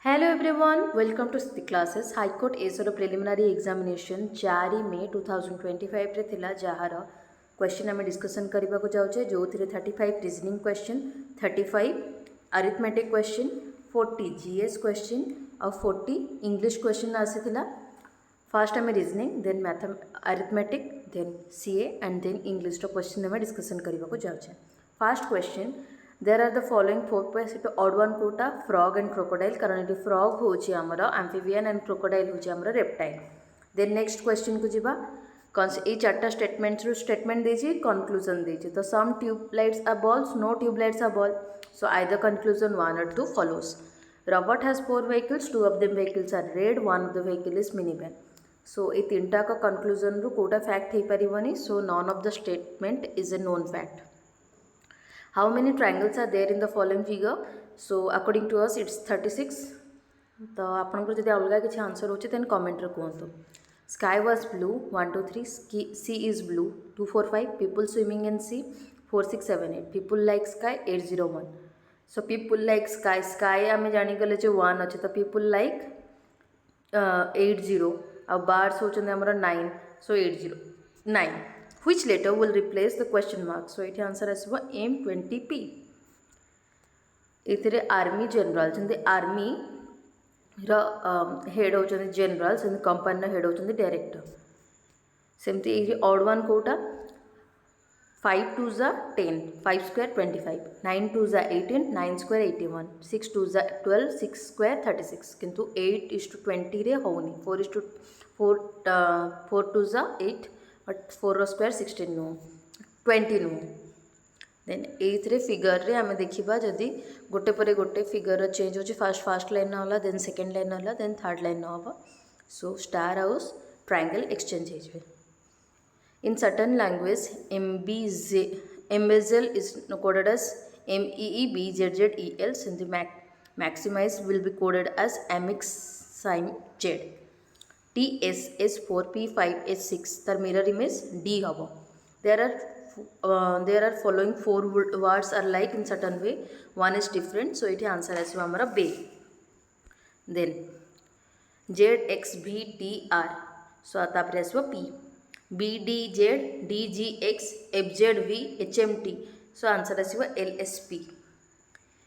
Hello everyone, welcome to the classes. High Court ASR preliminary examination 4 May 2025 रे थिला जहार question आम discussion करने को जाऊे जो 35 reasoning question 35 arithmetic question 40 GS question और 40 इंग्लिश क्वेश्चन आसीला. फास्ट आम reasoning then math arithmetic then CA and then English question आम डिस्कसन करने को जाऊे. First question there are the following four points to odd one quota frog and crocodile कारण ये frog होची आमरा amphibian and crocodile होची आमरा reptile. then next question को जीवा ये चार्टा statements रू statement दीजिए conclusion दीजिए तो some tube lights are balls no tube lights are ball so either conclusion 1 or 2 follows. Robot has 4 vehicles, 2 of them vehicles are red, 1 of the vehicle is minivan. so ये तीनटा का conclusion रू Kota fact he परिवनी so none of the statement is a known fact. How many triangles are there in the following figure? So according to us it's 36. तो आपन को जदि अलग किसी आंसर होचे देन कमेंट रे कहंतु. Sky was blue 1 2 3 sea is blue 2 4 5 people swimming in sea 4 6 7 8 people like sky 8 0 1. So people like sky आमे जानि गले जे 1 अछि तो people like 8 0 आ birds होचन हमर 9 so 8 0 9. Which letter will replace the question mark? So it answer आसबो M20P. इथिरे army general जंदे army रा हेड होचन जनरल जंदे कंपनी हेड होचन डायरेक्टर. सेमती ए ऑड वन कोटा 5 2 जा 10 5 स्क्वायर 25 9 2 जा 18 9 स्क्वायर 81 6 2 जा 12 6 स्क्वायर 36 किंतु 8:20 रे होनी 4 2 जा 8 but 4 square 16 no 20 no. Then एथरे फिगर रे आमे देखिबा जदी गोटे परे गोटे फिगर चेंज होची फास्ट लाइन होला देन सेकंड लाइन होला देन थर्ड लाइन होबा so star house triangle exchange हेजबे. In certain language embezzle is coded as MEEBZZEL and the maximize will be coded as MXIMZ. TSS4 P5 S6 तर mirror image D हबो. There are following 4 words are like in certain way, one is different so इठी answer आसबो हमरा B. then ZXVTR so तापर आसबो P. BDZ DGX FZV HMT so answer आसबो LSP.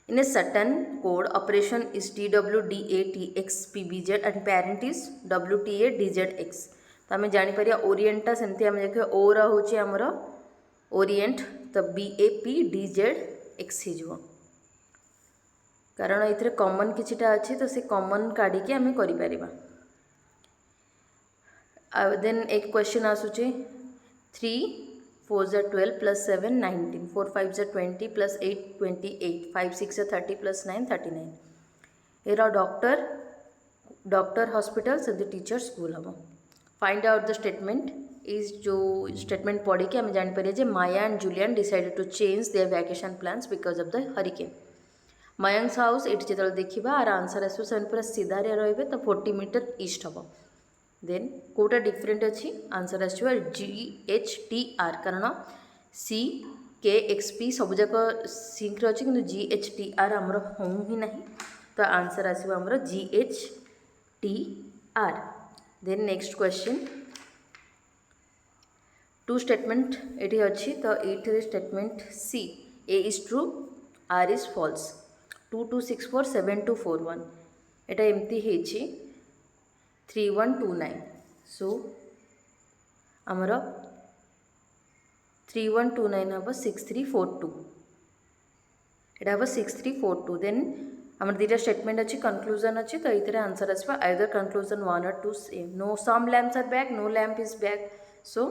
In a certain code, operation is TWDATXPBZ and parent is WTADZX. तो आम जापर ओरिएंटा सेमती आम देख ओरा हूँ आमर ओरिएंट तो BAPDZX हो कारण ये कमन किछिटा अच्छी तो से कमन काढ़ी आम कर. देन एक क्वेश्चन आसूचे 3 4 जा 12 plus 7 19 4 5 जा 20 plus 8 28 5 6 जा 30 plus 9 39. here are doctor hospital and the teacher school हम. find out the statement is जो statement पढ़ी कि हम जान पारे जे Maya and Julian decided to change their vacation plans because of the hurricane. Mayank's house एट जेतल देखिबा आर आंसर आसो सेन पूरा सीधा रे रहबे तो 40 मीटर ईस्ट हम. देन कोटा डिफरेंट अच्छी आंसर आसो GHTR कारण CKXP सबुजाक सिंक अच्छी कि GHTR आमर होम ही ना तो आंसर आसो आमर GHTR. Then next question 2 statement ये अच्छी तो ये statement C A is true R is false 2 2 6 4 7 2 4 1 एटा एमती है 3 1 2 9 सो आमर 3 1 2 9 हम 6 3 4 2 एटा हम 6 3 4 2. देन आम दुटा स्टेटमेंट अच्छी कंक्लूजन अच्छी तो ये आंसर आसवा either conclusion 1 or 2 same. No some lamps are back no lamp is back so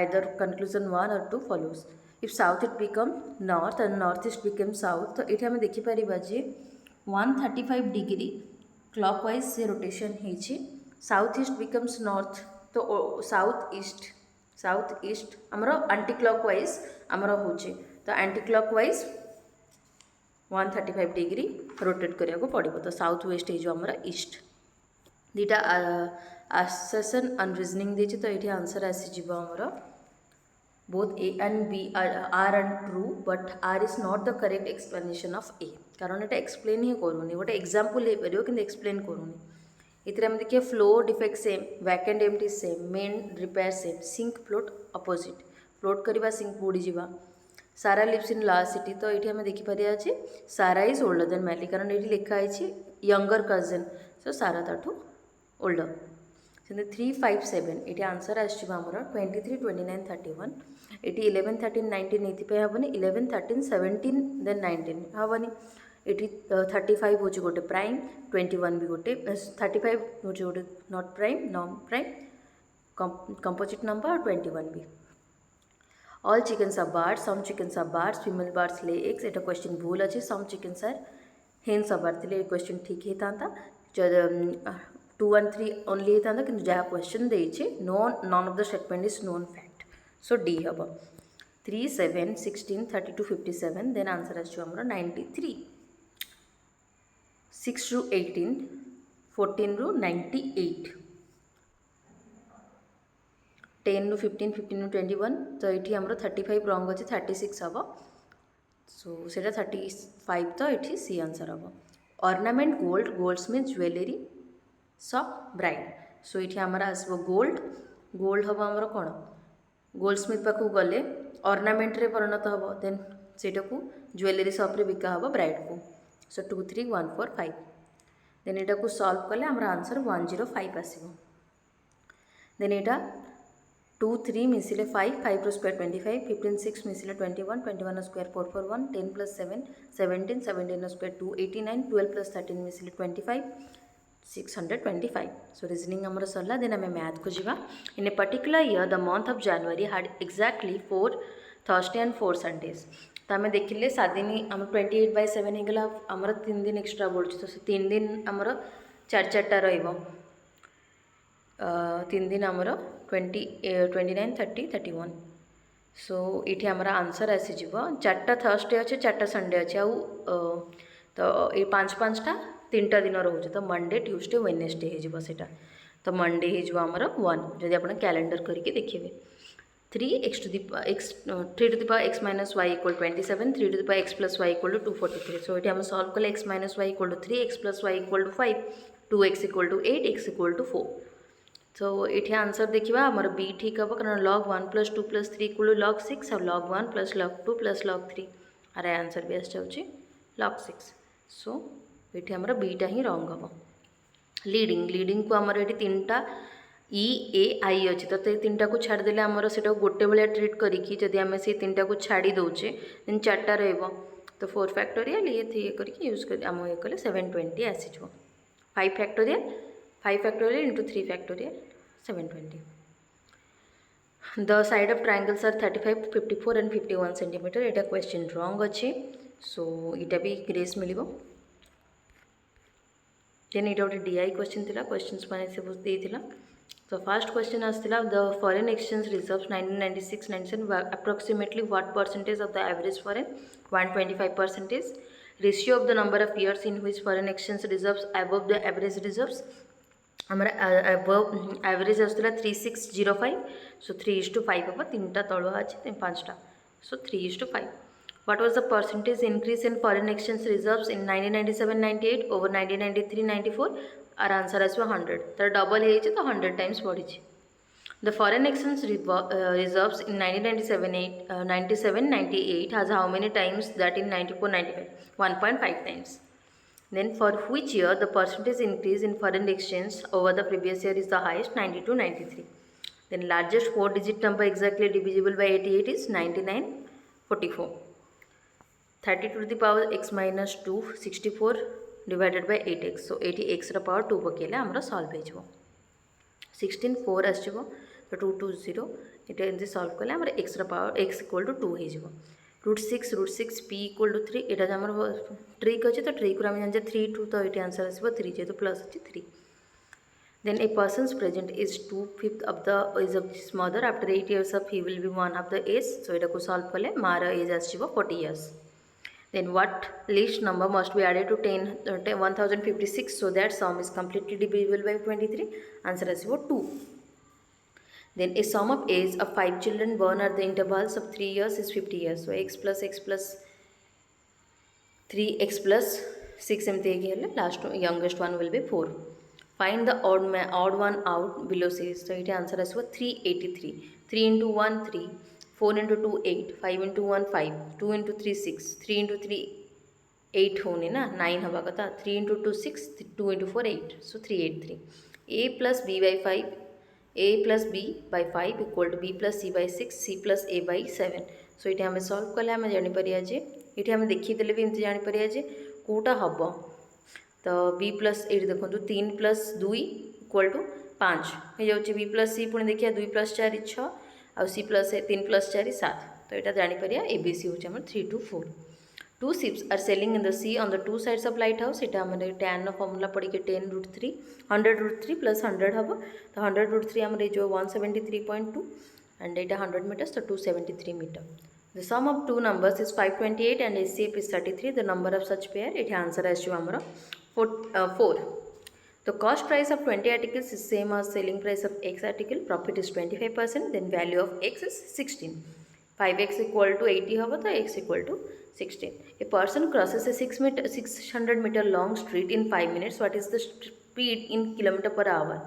either conclusion 1 or 2 follows. If south it become north and north east become south तो ये आम देखिपर जे 135 डिग्री क्लॉकवाइज से rotation होती. South east becomes north तो south east आमर anti clockwise आमर होचे तो आंटी क्लॉकवाइज 135 डिग्री रोटेट करिया पड़ो तो साउथ वेस्ट हो आमर ईस्ट. दुटा आसेसन एंड रीजनिंग देछि तो ये आंसर आसीज आमर both A and B are and true but R is not the correct explanation of A. कारण ये एक्सप्लेन ही करूनी गोटे एग्जांपल हो पार कि एक्सप्लेन करूनी इतने आम देखिए flaw defect same vacant empty same mend repair same sink float opposite float करवा sink बुड़ीजा Sara lives in last city तो ये आम देखिपर अच्छे सारा इज ओल्डर देन मैली कारण ये लिखाई यंगर कजन सो सारा ताठू ओल्डर से 357 ये आंसर आमर 23 29 31 ये 11 13 19 ये हेनी 11 13 17 देन 19 हेनी ये 35 हूँ गोटे प्राइम 21 भी गोटे 35 हूँ गोटे not prime non prime composite number और 21 भी all chickens are birds some chickens are birds female birds lay eggs एटा क्वेश्चन भूल अच्छे सम चिकन्स आर हेन्स आबार थे क्वेश्चन ठीक होता 2 and 3 ओनली होता कि जहाँ क्वेश्चन देचे none of the statement is known fact so D हम 3 7 16 32 57 देन आंसर आमर 93 6 रू 18 14 रू 98 10 रू 15 15 रू 21 तो ये आमर 35 रंग अच्छे 36 हम सो से 35 तो ये सी आंसर हम ornament gold golds mean jewellery saw bride so ये आमर आसब गोल्ड गोल्ड हम आमर कौन गोल्ड स्मिथ पाखु गले ऑर्नामेंट रे परिणत हम देन सेटा को ज्वेलरी शॉप रे बिका हम ब्राइड को सो 2 3 1 4 5 देन एटा को सॉल्व कले आमर आंसर 105 आसीबो देन एटा 2 3 मिसिले 5 5 रो स्क्वायर 25 15 6 मिसिले 21 21 स्क्वायर 441 10 प्लस 7 17 17 स्क्वायर 289 12 प्लस 13 मिसिले 25 625 सो रीजनिंग आमर सरला देन आम मैथ को जीवा in a particular year the month of January had exactly 4 Thursday and 4 Sundays तो आम देखिले 7 दिन आम 28/7 होगा आमर 3 दिन एक्सट्रा बढ़ुच्छे तो 3 दिन आमर 4 रहा 3 दिन आमर 29 30 31 सो ये आमर आंसर आसीज 4टा थर्सडे अच्छे 4टा संडे अच्छे आउ तो ये 5-5टा 3टा दिन रोचे तो मंडे ट्यूसडे वेडनेसडे हो तो मंडे होमर 1 जदि आप कैलेंडर करके देखिए 3 x to the x minus y equal 27 3 to the power x plus y equal to 243 सो ये हम सॉल्व कले x minus y equal to 3 x plus y equal to 5 2x equal to 8 x equal to 4 सो ये answer देखा आमर B ठीक हम कारण log 1 plus 2 plus 3 equal to log 6 और log 1 plus log 2 plus log 3 our answer भी आसी log 6 सो ये आमर बीटा ही रंग हम लीडिंग लीडिंग को आमर ये 3टा ई ए आई अच्छे तो 3टा को छाड़देले आमर से गोटे भाया ट्रिट करी जदि आम से 3टा को छाड़ी दौचे देन 4टा तो 4 फैक्टोरियल ये करके यूज कर आम ये कले 720 आसीज 5 factorial into 3 factorial 720 the side of triangles are 35 54 and 51 centimetre यहाँ क्वेश्चन रंग अच्छे सो यहाँ भी ग्रेस मिल देन ये गोटे डीआई क्वेश्चन थी क्वेश्चन मैंने सब देता तो फर्स्ट क्वेश्चन आसाला the foreign exchange reserves 1996-97 approximately what percentage of the average foreign 125% ratio of the number of years in which foreign exchange reserves above the average reserves हमारा above average आसाला 3605 so 3:5 हम 3टा तलुआ अच्छे 5टा सो 3:5 What was the percentage increase in foreign exchange reserves in 1997-98 over 1993-94? Our answer is 100. तो double है तो 100 times बढ़ी. The foreign exchange reserves in 1997-98 has how many times that in 94-95? 1.5 times. Then for which year the percentage increase in foreign exchange over the previous year is the highest? 92-93. Then largest 4-digit number exactly divisible by 88 is 99-44. 32 to the power x minus 2 64 divided by 8x so 80x रा power 2 पकेले हमरा solve हो 16 4 आसो तो 2 2 0 ये एमती solve कले हमरा x रा पावर x इक्वल टू 2 हो √6 p इक्वल टू 3 यहाँ आम ट्रिक अच्छे तो ट्रिक आम जाने 3 2 तो ये आंसर आसो 3 जेहतु प्लस अच्छे 3 then a person's present is 2/5 of the age of his mother after 8 years of he will be 1 of the age so यहाँ को सॉल्व कले मार एज आसो 40 years then what least number must be added to 1056 so that sum is completely divisible by 23 answer is 2 then a sum of age of 5 children born at the intervals of 3 years is 50 years so x plus 3x plus 6 एमती है last youngest one will be 4. Find the odd one out below series. तो ये answer आसो 383. 3 into 1 3, 4 into 2 8, 5 into 1 5, 2 into 3 6, 3 into 3 8 होने ना 9 हवा कथा. 3 into 2 6, 2 into 4 8, so 383. A plus b by 5, a plus b by 5 equal to b plus c by 6, c plus a by 7. सो ये आम solve कले आम जापर जे ये आम देखीदे भी एमती जापर जे कौटा हम. तो b प्लस ये देखो 3 plus 2 इक्वल टू 5 हो जाऊँगी. b प्लस सी पुणी देखिए 2 plus 4 6 आउ c प्लस 3 plus 4 7. तो यहाँ जापर ए बी सी हूँ 3 to 4. Two ships are sailing in the sea on the two sides of lighthouse. इटा आम tan फॉर्मूला पड़ी के 10 root 3 100 root 3 plus 100 हम. तो 100 root 3 आम जो 173.2 and it 100 meters, so 273 meter. The sum of two numbers is 528 and HCF is 33. The number of such pair, it answer as 4. The cost price of 20 articles is same as selling price of X article. Profit is 25%. Then value of X is 16. 5x equal to 80 however, the X equal to 16. A person crosses a 600 meter long street in 5 minutes. What is the speed in kilometer per hour?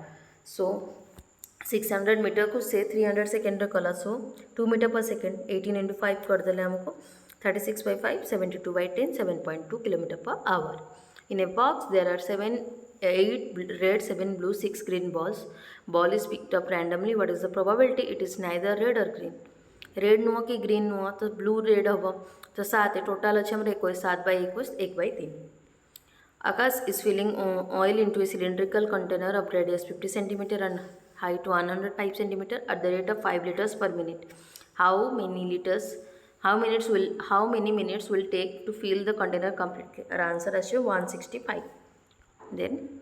So 600 metre को से 300 second कला. सो 2 metre पर second 18 into 5 करदे आमको 36 by 5 72 by 10 7.2 kilometre per hour. In a box there are 8 red 7 blue 6 green balls. Ball is picked up randomly. What is the probability? It is neither red or green. Red नुह कि green नुह तो blue red हम. तो 7 total अच्छे 21 7 by 21 1 by 3. Akash is filling oil into a cylindrical container of radius 50 centimeter and height 105 centimeter at the rate of 5 liters per minute. How many minutes will take to fill the container completely? Our answer is 165. Then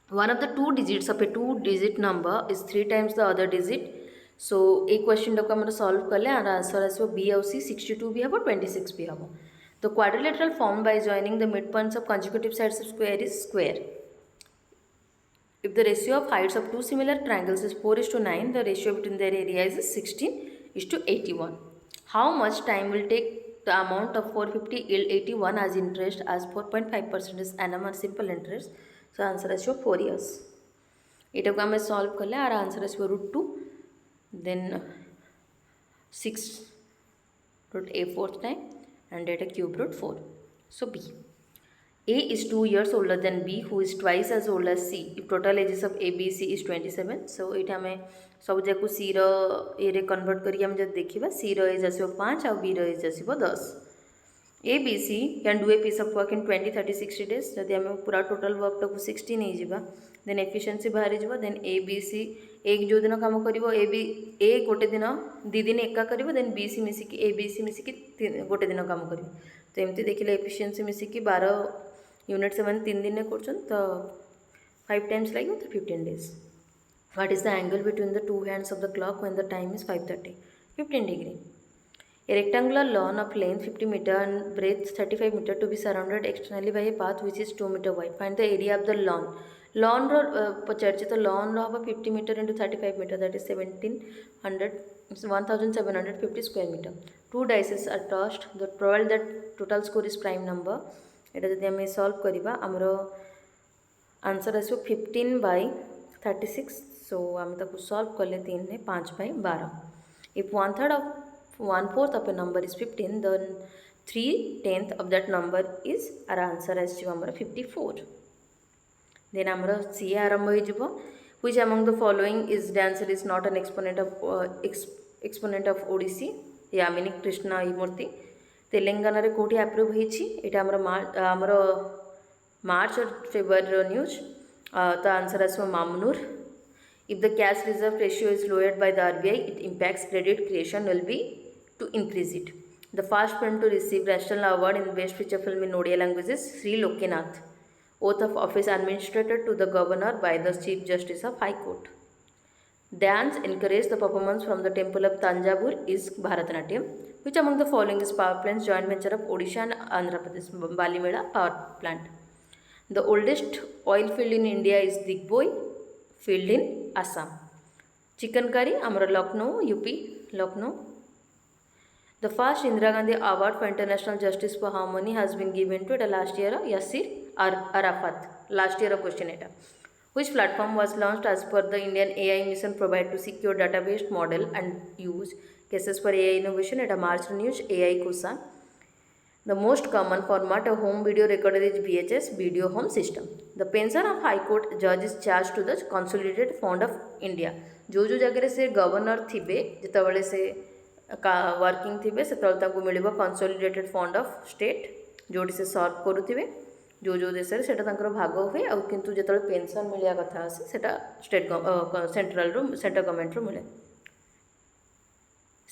one of the two digits of a two-digit number is 3 times the other digit. So a question को हम solve कले our answer is B और C 62 भी हम 26 भी हम. The quadrilateral formed by joining the midpoints of consecutive sides of square is square. If the ratio of heights of two similar triangles is 4:9, the ratio between their areas is 16:81. How much time will take the amount of 450 as interest as 4.5% is annum or simple interest? So answer is 4 years. It को हमें solve कर ले our answer is √2. Then 6 root a fourth time and at a cube root 4. So B. A is 2 years older than B, who is twice as old as C. If total ages of A, B, C is 27. So ये हमें सब जाक C रे convert करिए हम जब देखिए C as आसो 5 और B एज आसो 10. A, B, C can do a piece of work in 20, 30, 60 days. जब हमें पूरा टोटल वर्क टाक 60 नहीं जावा देन एफिशिएंसी बाहरी जावा. देन A, B, C एक जो दिन काम करिवो A गोटे दिन 2 दिन एका करिवो देन B, C मिसिकी A, B, C मिसिकी गोटे दिन काम करिवो. तो एमती देखिले एफिशिएंसी मिसिकी 12 यूनिट से 3 दिन कर तो 5 times लगे तो 15 days. What is the angle between the two hands of the clock when the time is 5:30? 15 degree. A rectangular lawn of length 50 meter and breadth 35 meter to be surrounded externally by a path which is 2 meter wide. Find the area of the lawn. Lawn रो पचार तो lawn रो हम 50 meter into 35 meter, that is 1750 square meter. Two dices are tossed. The probability that total score is prime number. এটা যদি আমি solve করিবা আমার answer আসবে 15 by 36. सो आम ताको सॉल्व कले 3 ने 5 by 12. If 1/4 of a number is 15, then 3/10 of that number is our answer as आमर 54. Then आमर सी आरंभ हो which among the following is the answer is not an exponent of ODC. Yamini Krishna मूर्ति तेलंगाना रे कोठी अप्रूव होईछि. एटा हमर मार्च और फेब्रुआरी न्यूज. तो answer आसो मामनूर. If the cash reserve ratio is lowered by the RBI, it impacts credit creation will be to increase it. The first film to receive National Award in Best Feature Film in Odia language is Sri Lokanath. Oath of office administered to the governor by the Chief Justice of High Court. Dance encourage the performance from the temple of Tanjavur is Bharatanatyam. Which among the following is power plants joint venture of Odisha and Andhra Pradesh? Balimela power plant. The oldest oil field in India is Digboi field in Assam. Chicken curry amara Lucknow UP Lucknow. The first Indira Gandhi Award for International Justice for Harmony has been given to the last year Yasir Arafat. Last year question eta. Which platform was launched as per the Indian AI mission provide to secure database model and use cases for AI innovation eta March News AI Kusa. The most common format of home video recorder is VHS video home system. The pension of High Court judge is charged to the Consolidated Fund of India. जो जगह से governor थिबे जितेबाला से working थे से मिल consolidated fund of state जोटी से सर्व करुवे जो देश से भाग हुए आ किंतु जो पेंशन मिलिया कथा से स्टेट सेंट्रल गवर्नमेंट मिले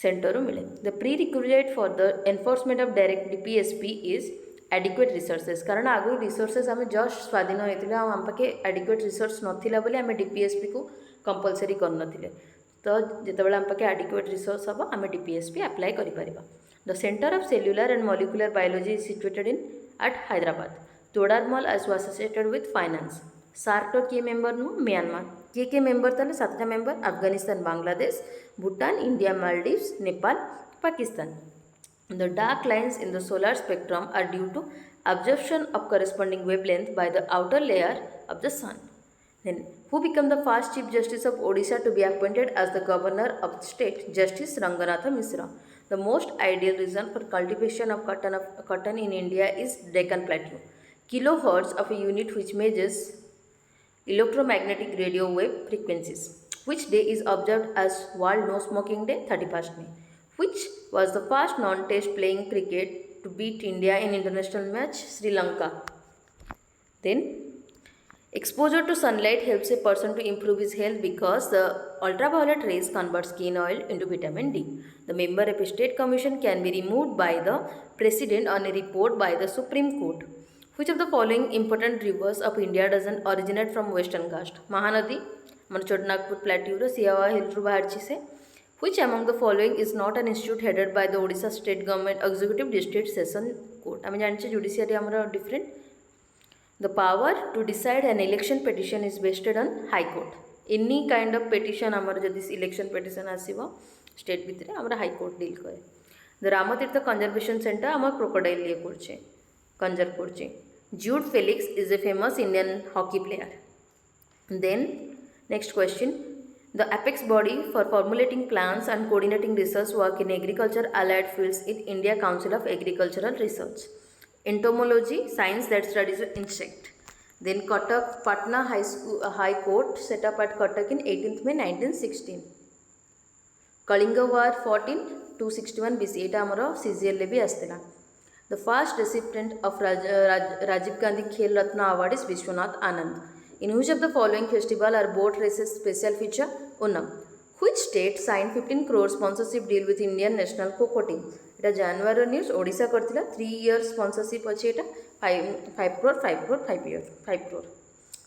सेंटर मिले. The pre requisite for the enforcement of direct DPSP is adequate resources कारण आगु रिसोर्सेस आम जस्ट स्वाधीन होते आम पाखे एडिक्वेट रिसोर्स नाला बोली आम डीपीएसपी को कंपलसरी करनथिले तो जितेबाला आम पाखे एडिक्वेट रिसोर्स हम आम डीपीएसपी अप्लाई करें. The centre of cellular and molecular biology is situated in at Hyderabad. Todarmal as associated with finance. SAARC किए मेंबर नु म्यांमार किए मेंबर ताले 7टा member Afghanistan Bangladesh Bhutan India Maldives Nepal Pakistan. The dark lines in the solar spectrum are due to absorption of corresponding wavelength by the outer layer of the sun. Then, who became the first Chief Justice of Odisha to be appointed as the Governor of the state? Justice Ranganatha Mishra. The most ideal region for cultivation of cotton in India is Deccan Plateau. Kilohertz of a unit which measures electromagnetic radio wave frequencies. Which day is observed as World No Smoking Day? 31st May. Which was the first non-test playing cricket to beat India in international match? Sri Lanka. Then, exposure to sunlight helps a person to improve his health because the ultraviolet rays convert skin oil into vitamin D. The member of a state commission can be removed by the president on a report by the Supreme Court. Which of the following important rivers of India doesn't originate from Western Ghats? Mahanadi, Chotanagpur Plateau, Siawa Hill Baharchi se. Which among the following is not an institute headed by the Odisha State Government Executive District Session Court? I mean, judiciary amara different. The power to decide an election petition is vested on High Court. Any kind of petition amara jadis election petition asibo state bhitere amara High Court deal करे. The Ramatirtha Conservation Center amara crocodile liye करछे conserve करछे. Jude Felix is a famous Indian hockey player. Then next question. The apex body for formulating plans and coordinating research work in agriculture allied fields is India Council of Agricultural Research. Entomology, science that studies insect. Then Cuttack Patna High Court set up at Cuttack in 18th May 1916. Kalinga War fought in 261 BC. Eta amara CGL le bhi astela. The first recipient of Rajiv Gandhi Khel Ratna Award is Vishwanath Anand. In which of the following festival are boat races special feature? Onam. Which state signed 15 crore sponsorship deal with Indian National Cocoa Team? Eta January news Odisha kartila 3 years sponsorship achi eta 5 crore.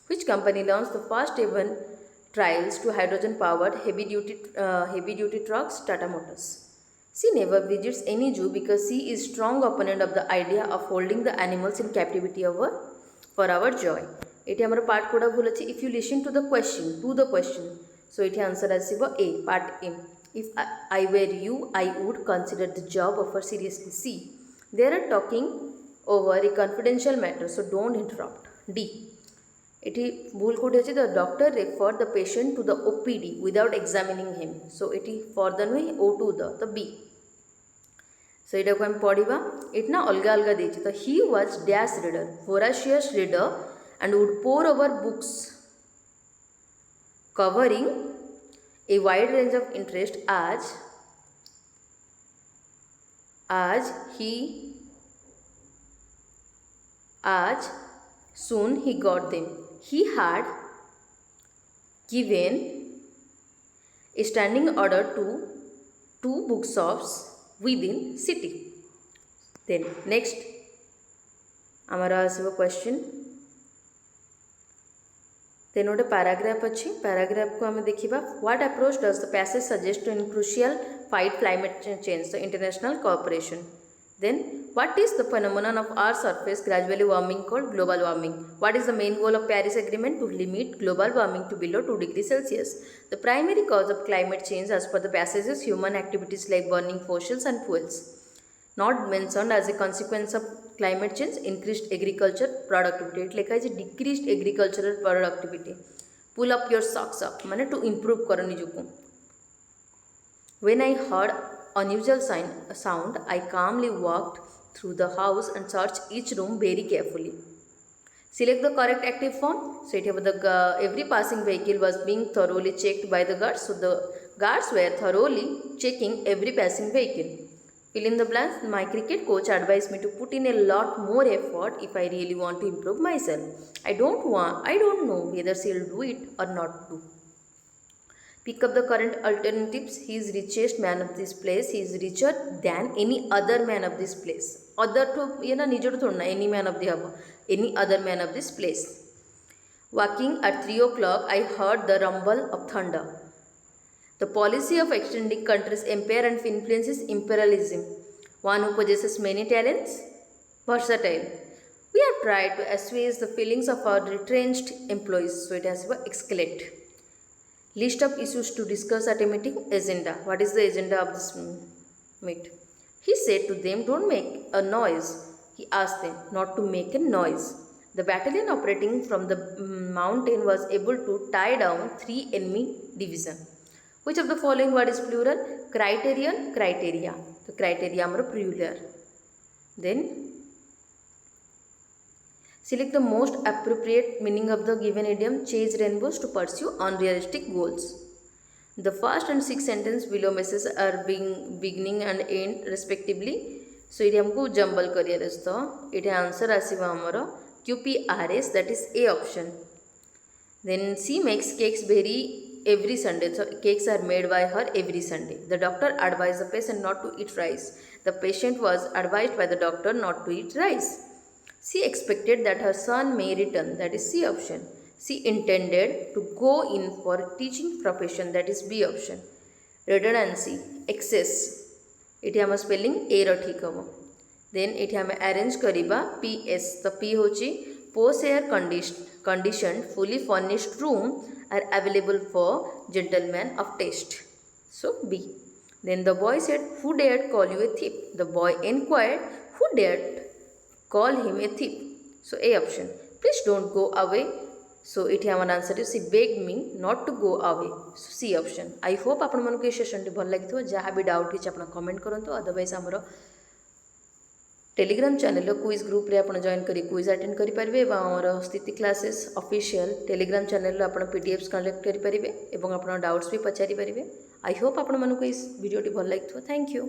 Which company launched the first ever trials to hydrogen powered heavy duty trucks? Tata Motors. She never visits any zoo because she is strong opponent of the idea of holding the animals in captivity for our joy. एटी आमर part कोड़ा भूल अच्छे. If you listen to the question so ये answer आसो A part A. If I were you I would consider the job offer seriously. C there are talking over a confidential matter so don't interrupt. D ये भूल कौटे अच्छे. The doctor refer the patient to the OPD without examining him so ये for the नुहे O to the B. सो यहाँ को आम पढ़ा ये ना अलग अलग देती. तो he was dash reader voracious reader and would pore over books covering a wide range of interest as soon he got them. He had given a standing order to 2 bookshops within city. Then next amara asbo question. then गोटे paragraph अच्छी. Paragraph को आम देखा. What approach does the passage suggest to in crucial fight climate change the international cooperation. Then What is the phenomenon of our surface gradually warming called global warming? What is the main goal of Paris Agreement? To limit global warming to below 2 degrees Celsius. The primary cause of climate change as per the passage is human activities like burning fossils and fuels. Not mentioned as a consequence of climate change, increased agriculture productivity. It like as decreased agricultural productivity. Pull up your socks up. Mane to improve karo nijuku. When I heard unusual sound, I calmly walked through the house and searched each room very carefully. Select the correct active form. So it have every passing vehicle was being thoroughly checked by the guards. So the guards were thoroughly checking every passing vehicle. Fill in the blanks. My cricket coach advised me to put in a lot more effort if I really want to improve myself. I don't know whether she'll do it or not do. Pick up the current alternatives. He is richest man of this place. He is richer than any other man of this place. Other to nijodu thodna any man of the haba. Any other man of this place. Walking at 3 o'clock, I heard the rumble of thunder. The policy of extending countries' empire and influence is imperialism. One who possesses many talents, versatile. We have tried to assuage the feelings of our retrenched employees. So it has to escalate. List of issues to discuss at a meeting. Agenda. What is the agenda of this meet? He said to them, don't make a noise. He asked them not to make a noise. The battalion operating from the mountain was able to tie down 3 enemy divisions. Which of the following word is plural? Criterion, criteria. The criteria are plural. Then select the most appropriate meaning of the given idiom. Chase rainbows to pursue unrealistic goals. The first and sixth sentence below messages are beginning and end respectively. So it हमको jumble career तो it answer आसीबा हमरो QPRS, that is A option. Then she makes cakes every Sunday. So cakes are made by her every Sunday. The doctor advised the patient not to eat rice. The patient was advised by the doctor not to eat rice. She expected that her son may return, that is C option. She intended to go in for teaching profession, that is B option. Redundancy, excess. इठी हम spelling A रो ठीक हम. Then इठी हम arrange करिबा PS. तो P होची post air conditioned fully furnished room are available for gentlemen of taste. So B. Then the boy said, who dared call you a thief? The boy inquired, who dared call him a thief? So A option. Please don't go away. So इठी हमारा answer is she begged me not to go away. So C option. I hope आपण मन को session T भल लगी जहाँ भी doubt होची आपण कमेंट करंतु. अदरवाइज हमरो टेलीग्राम चैनल क्विज ग्रुप रे आपण जॉइन करी क्विज अटेंड करि परिबे एवं हमरो स्थिति क्लासेस ऑफिशियल टेलीग्राम चैनल आपण पीडीएफ्स कलेक्ट करि परिबे एवं आपण डाउट्स भी पचारि परिबे. आई होप आपण मन को इस वीडियो टी भल लगी. Thank you.